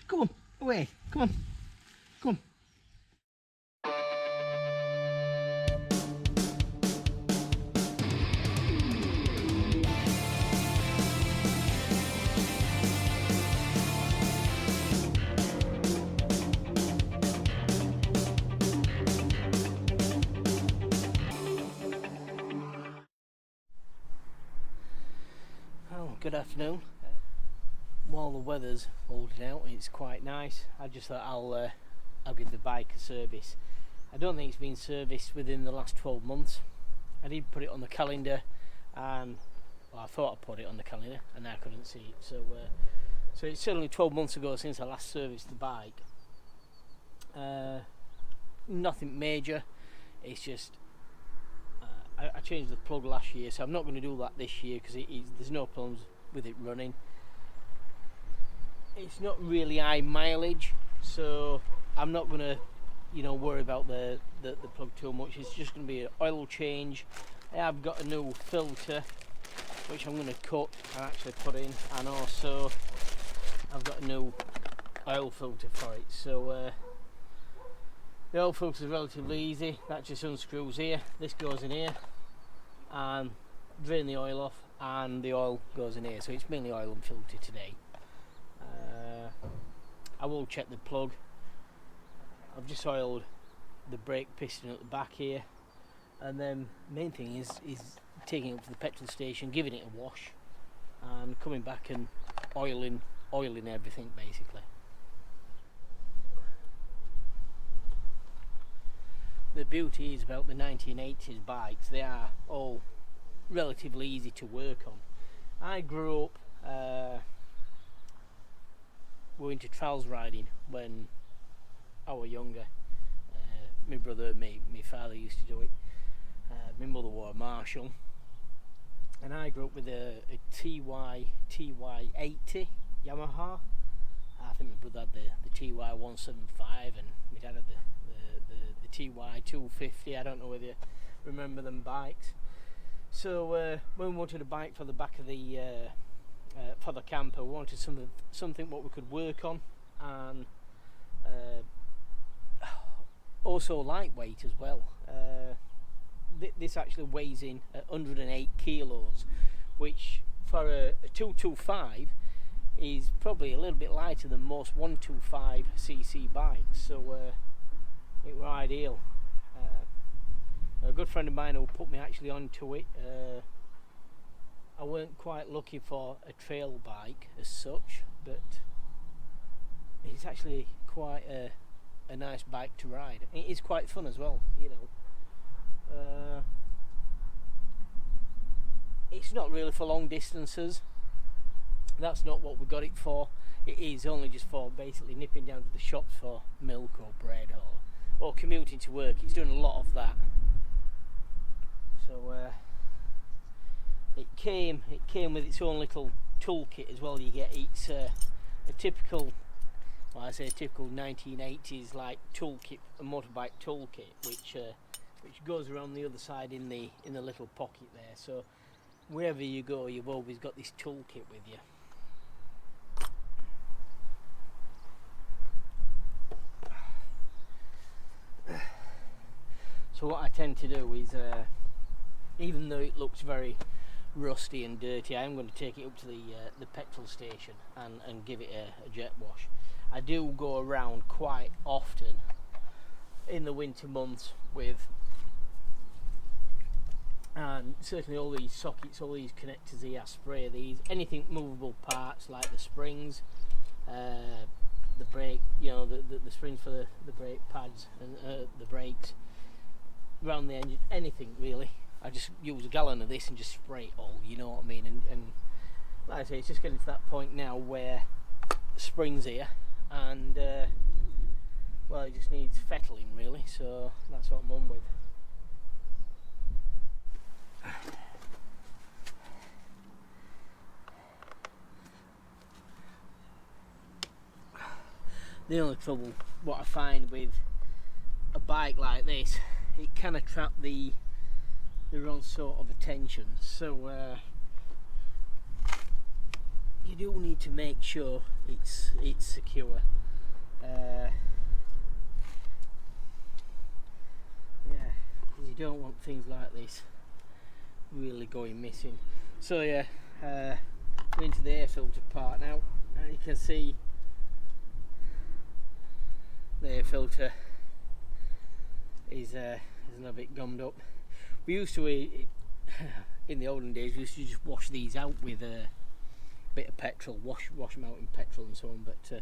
Come on, away. Come on. Come on. Good afternoon. While the weather's holding out, it's quite nice. I just thought I'll give the bike a service. I don't think it's been serviced within the last 12 months. I did put it on the calendar, and well, I thought I put it on the calendar, and I couldn't see it. So it's certainly 12 months ago since I last serviced the bike. Nothing major. It's just I changed the plug last year, so I'm not going to do that this year because there's no problems with it running. It's not really high mileage, so I'm not going to worry about the plug too much. It's just going to be an oil change. I have got a new filter which I'm going to cut and actually put in, and also I've got a new oil filter for it. So the oil filter is relatively easy. That just unscrews here, this goes in here, and drain the oil off, and the oil goes in here. So it's mainly oil and filter today. I will check the plug. I've just oiled the brake piston at the back here, and then main thing is taking it up to the petrol station, giving it a wash, and coming back and oiling everything basically. The beauty is about the 1980s bikes, they are all relatively easy to work on. I grew up going to trials riding when I was younger. My brother and my father used to do it. My mother wore a Marshall, and I grew up with a TY80 Yamaha. I think my brother had the TY175, and my dad had the TY250. I don't know whether you remember them bikes. So when we wanted a bike for the back of the for the camper, we wanted something what we could work on, and also lightweight as well. This actually weighs in at 108 kilos, which for a 225 is probably a little bit lighter than most 125cc bikes. So it was ideal. A good friend of mine who put me actually onto it. I weren't quite looking for a trail bike as such, but it's actually quite a nice bike to ride. It is quite fun as well, you know. It's not really for long distances. That's not what we got it for. It is only just for basically nipping down to the shops for milk or bread or commuting to work. It's doing a lot of that. So it came with its own little toolkit as well. You get it's a typical, well, I say a typical 1980s like toolkit, a motorbike toolkit, which goes around the other side in the little pocket there. So wherever you go, you've always got this toolkit with you. So what I tend to do is, even though it looks very rusty and dirty, I'm going to take it up to the petrol station and give it a jet wash. I do go around quite often in the winter months with, and certainly all these sockets, all these connectors here, I spray these, anything movable parts like the springs, the brake, you know, the springs for the brake pads and the brakes, around the engine, anything really. I just use a gallon of this and just spray it all, you know what I mean. And like I say, it's just getting to that point now where springs here, and well, it just needs fettling really, so that's what I'm on with. The only trouble what I find with a bike like this, it can attract the wrong sort of attention. So you do need to make sure it's secure. Yeah, because you don't want things like this really going missing. So yeah, we're into the air filter part now, and you can see the air filter is a bit gummed up. We used to, in the olden days, we used to just wash these out with a bit of petrol, wash them out in petrol and so on. But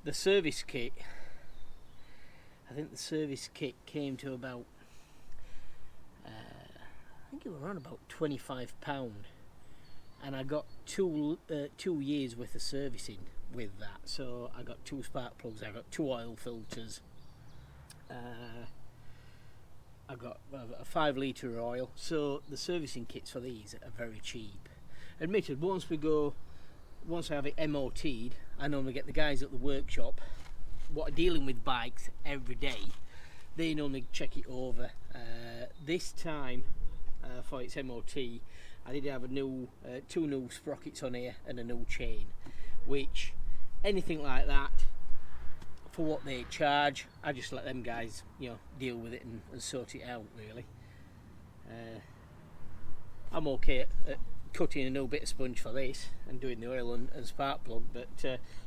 the service kit, I think the service kit came to about, I think it was around about £25, and I got two years worth of servicing with that. So I got 2 spark plugs, I got 2 oil filters, I got a 5 litre oil. So the servicing kits for these are very cheap. Admitted, once I have it MOT'd, I normally get the guys at the workshop what are dealing with bikes every day. They normally check it over. This time for its MOT, I did have a new 2 new sprockets on here and a new chain, which anything like that, for what they charge, I just let them guys, you know, deal with it and sort it out really. I'm okay at cutting a new bit of sponge for this and doing the oil and spark plug, but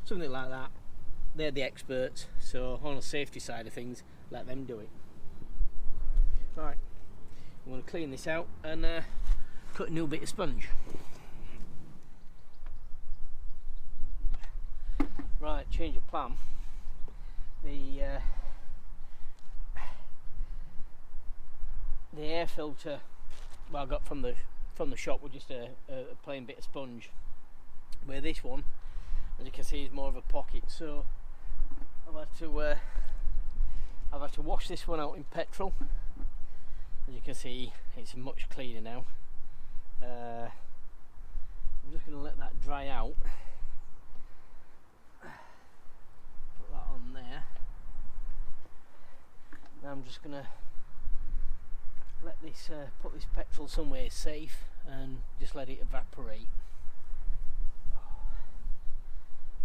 something like that, they're the experts, so on the safety side of things, let them do it. Right, I'm going to clean this out and cut a new bit of sponge. Right, change of plan. The air filter, well, I got from the shop with just a plain bit of sponge. Where this one, as you can see, is more of a pocket. So I've had to wash this one out in petrol. As you can see, it's much cleaner now. I'm just going to let that dry out. Put that on there. Now I'm just going to let this put this petrol somewhere safe and just let it evaporate.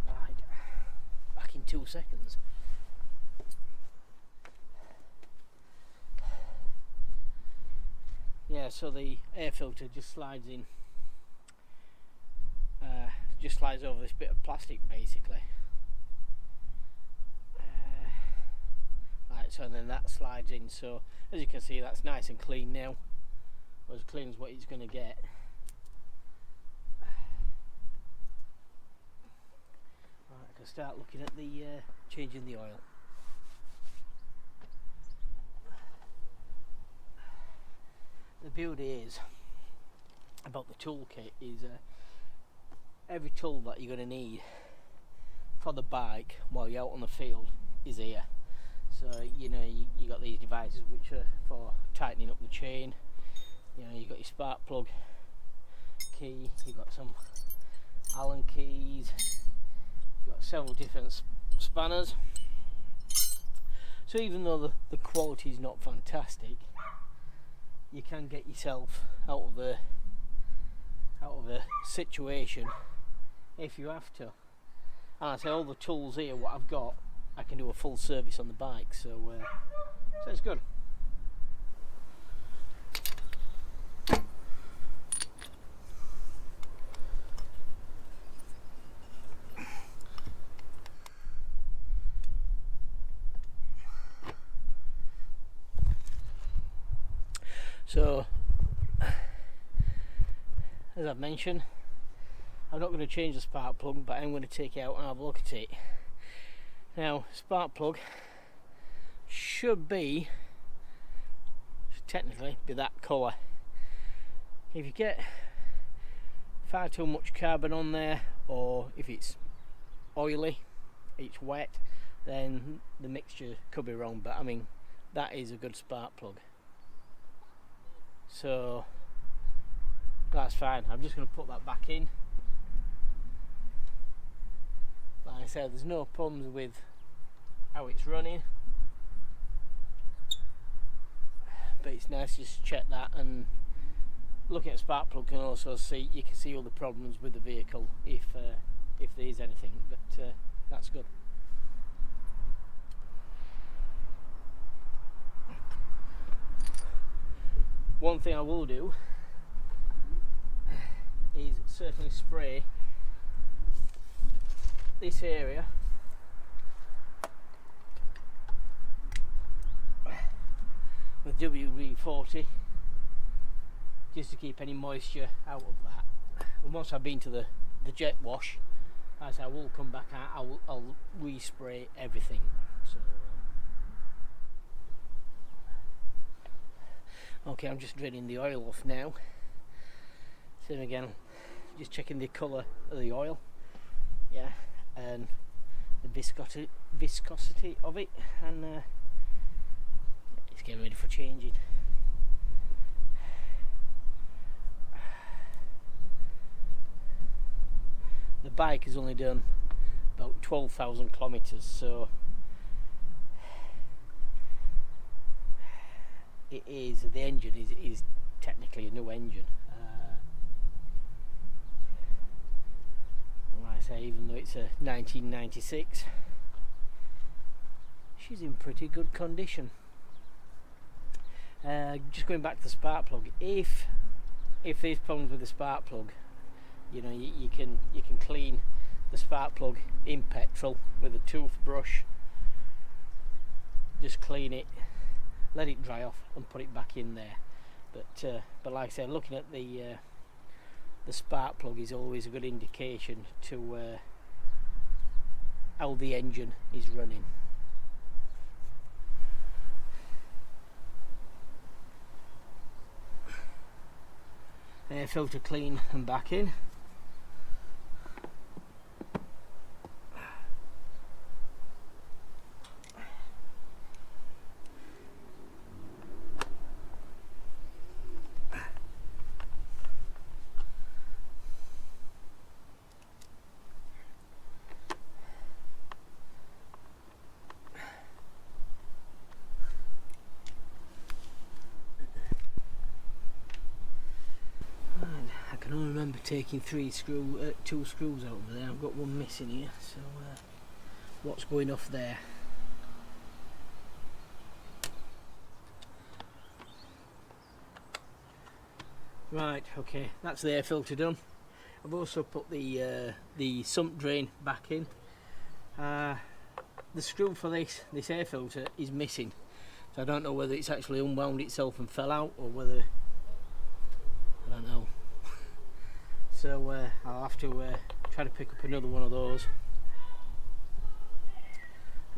Right, back in 2 seconds. Yeah, so the air filter just slides in, just slides over this bit of plastic basically. Right, so then that slides in, so as you can see that's nice and clean now, or as clean as what it's going to get. Right, I can start looking at the changing the oil. The beauty is about the toolkit is every tool that you're going to need for the bike while you're out on the field is here. So you know you got these devices which are for tightening up the chain. You know, you got your spark plug key, you got some Allen keys, you got several different spanners. So even though the quality is not fantastic, you can get yourself out of a situation if you have to. And I say all the tools here, what I've got, I can do a full service on the bike, so it's good. So, as I've mentioned, I'm not going to change the spark plug, but I'm going to take it out and have a look at it. Now, spark plug should technically be that colour. If you get far too much carbon on there, or if it's oily, it's wet, then the mixture could be wrong, but I mean, that is a good spark plug. So that's fine. I'm just going to put that back in. Like I said, there's no problems with how it's running, but it's nice just to check that and looking at spark plug can also see, you can see all the problems with the vehicle if there is anything, but that's good. One thing I will do is certainly spray this area with WD-40 just to keep any moisture out of that. And once I've been to the jet wash, as I will come back out, I'll respray everything. So okay, I'm just draining the oil off now. Same again, just checking the colour of the oil, yeah, and the viscosity of it, and it's getting ready for changing. The bike has only done about 12,000 kilometres, so it is, the engine is technically a new engine. Like I say, even though it's a 1996, she's in pretty good condition. Just going back to the spark plug, if there's problems with the spark plug, you know, you can clean the spark plug in petrol with a toothbrush. Just clean it, let it dry off, and put it back in there. But like I said, looking at the spark plug is always a good indication to how the engine is running. Air filter clean and back in. I can only remember taking two screws out of there. I've got one missing here, so what's going off there? Right, okay, that's the air filter done. I've also put the sump drain back in. The screw for this air filter is missing, so I don't know whether it's actually unwound itself and fell out, or whether, I don't know. So I'll have to try to pick up another one of those.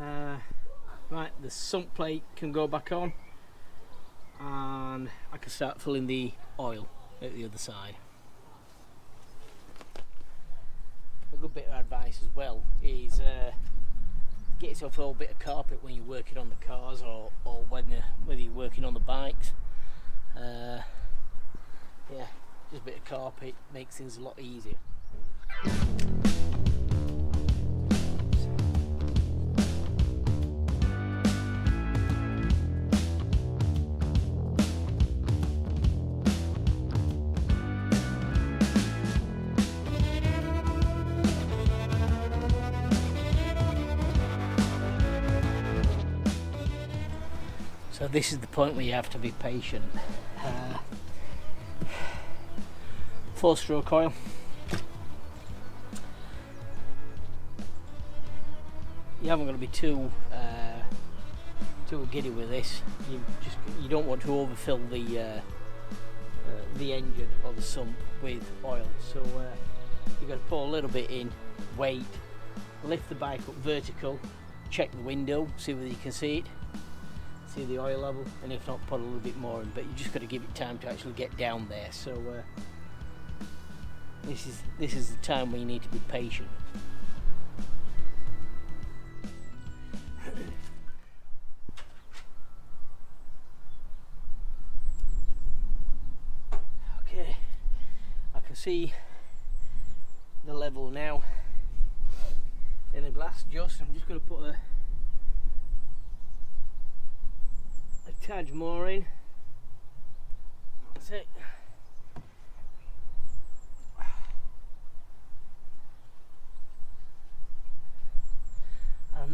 Right, the sump plate can go back on, and I can start filling the oil at the other side. A good bit of advice as well is get yourself a little bit of carpet when you're working on the cars, or whether you're working on the bikes. Yeah, just a bit of carpet makes things a lot easier. So this is the point where you have to be patient. 4-stroke oil. You haven't got to be too giddy with this. You don't want to overfill the engine or the sump with oil. So you've got to put a little bit in, wait, lift the bike up vertical, check the window, see whether you can see it, see the oil level, and if not, put a little bit more in. But you just got to give it time to actually get down there. So this is the time where you need to be patient. Okay, I can see the level now in the glass. I'm just going to put a tad more in. That's it.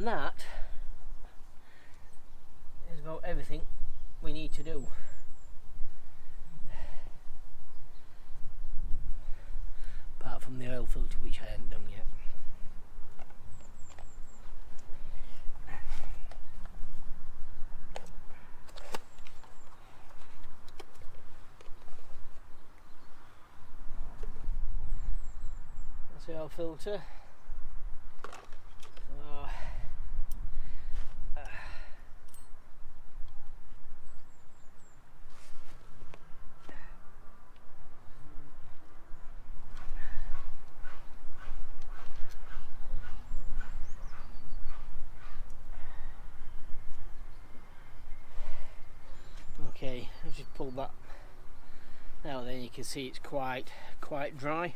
And that is about everything we need to do. Apart from the oil filter, which I haven't done yet. That's the oil filter. Okay, I've just pulled that. Now then you can see it's quite dry.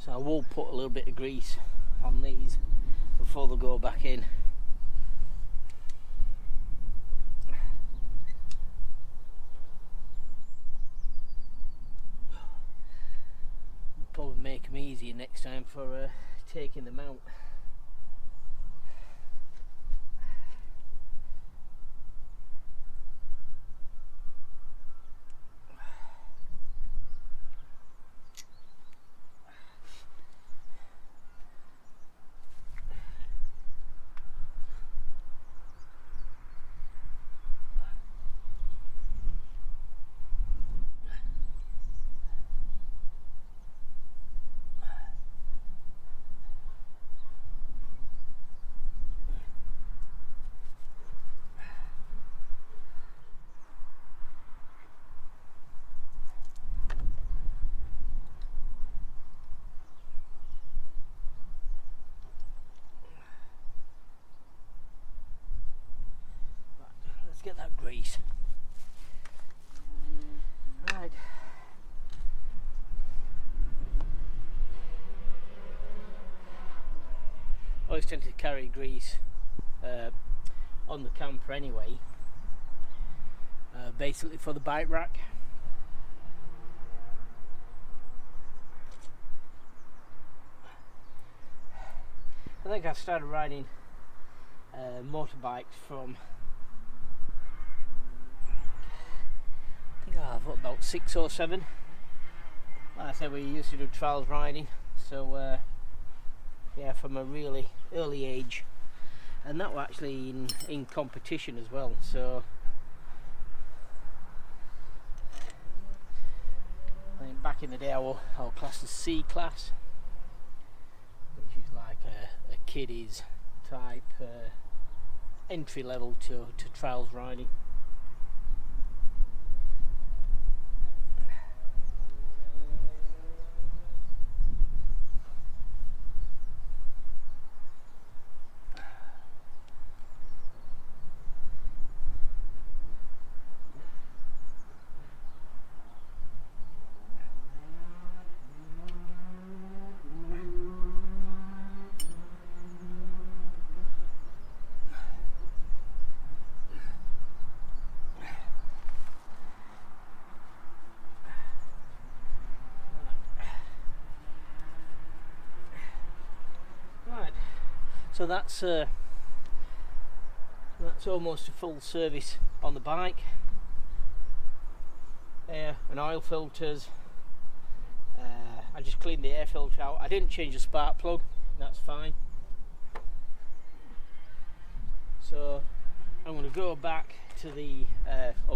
So I will put a little bit of grease on these before they go back in. Probably make them easier next time for taking them out. Get that grease. Right. I always tend to carry grease on the camper anyway, basically for the bike rack. I think I started riding motorbikes from about 6 or 7. Like I said, we used to do trials riding, so yeah, from a really early age, and that was actually in competition as well. So I think back in the day I was classed as C class, which is like a kiddies type entry level to trials riding. So that's almost a full service on the bike. Air and oil filters. I just cleaned the air filter out. I didn't change the spark plug. That's fine. So I'm going to go back to the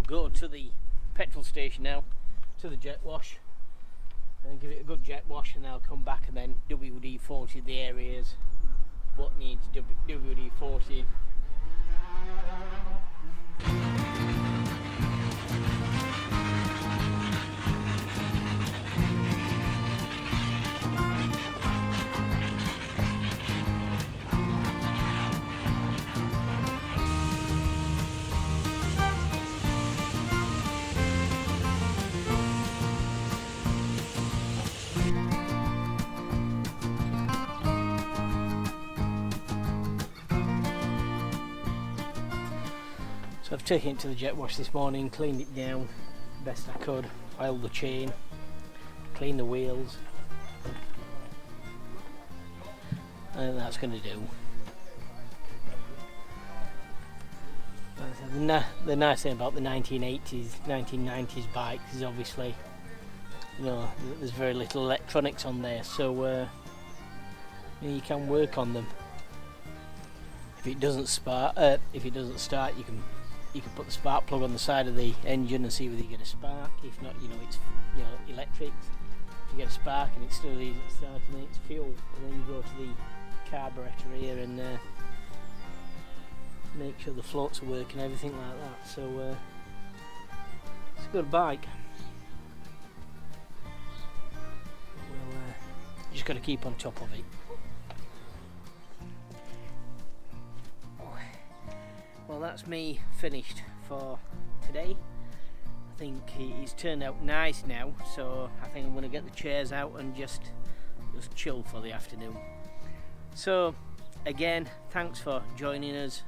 go to the petrol station now, to the jet wash, and give it a good jet wash, and I'll come back and then WD-40 the areas what needs WD-40. So I've taken it to the jet wash this morning, cleaned it down best I could, oiled the chain, cleaned the wheels, and that's going to do. the nice thing about the 1980s, 1990s bikes is obviously, you know, there's very little electronics on there, so you know, you can work on them. If it doesn't start, you can put the spark plug on the side of the engine and see whether you get a spark. If not, you know, it's, you know, electric. If you get a spark and it's still easy to start, and then it's fuel, and then you go to the carburetor here and make sure the floats are working, everything like that. So it's a good bike. We'll just got to keep on top of it. Well, that's me finished for today. I think it's turned out nice now, so I think I'm going to get the chairs out and just chill for the afternoon. So again, thanks for joining us.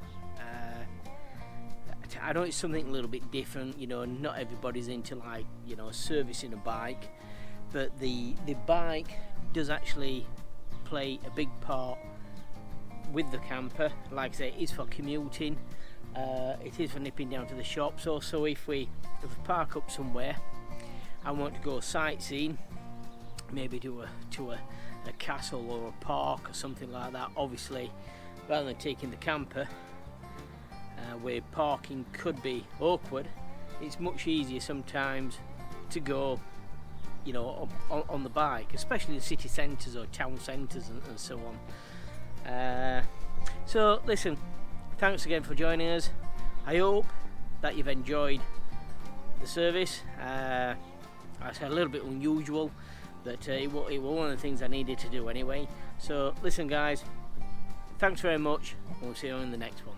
I know it's something a little bit different, you know, not everybody's into, like, you know, servicing a bike, but the bike does actually play a big part with the camper. Like I say, it is for commuting, it is for nipping down to the shops. Also, if we park up somewhere and want to go sightseeing, maybe to a castle or a park or something like that, obviously rather than taking the camper where parking could be awkward, it's much easier sometimes to go, you know, on the bike, especially in city centres or town centres and so on. So listen, thanks again for joining us. I hope that you've enjoyed the service. I said a little bit unusual, but it was one of the things I needed to do anyway. So listen guys, thanks very much, and we'll see you in the next one.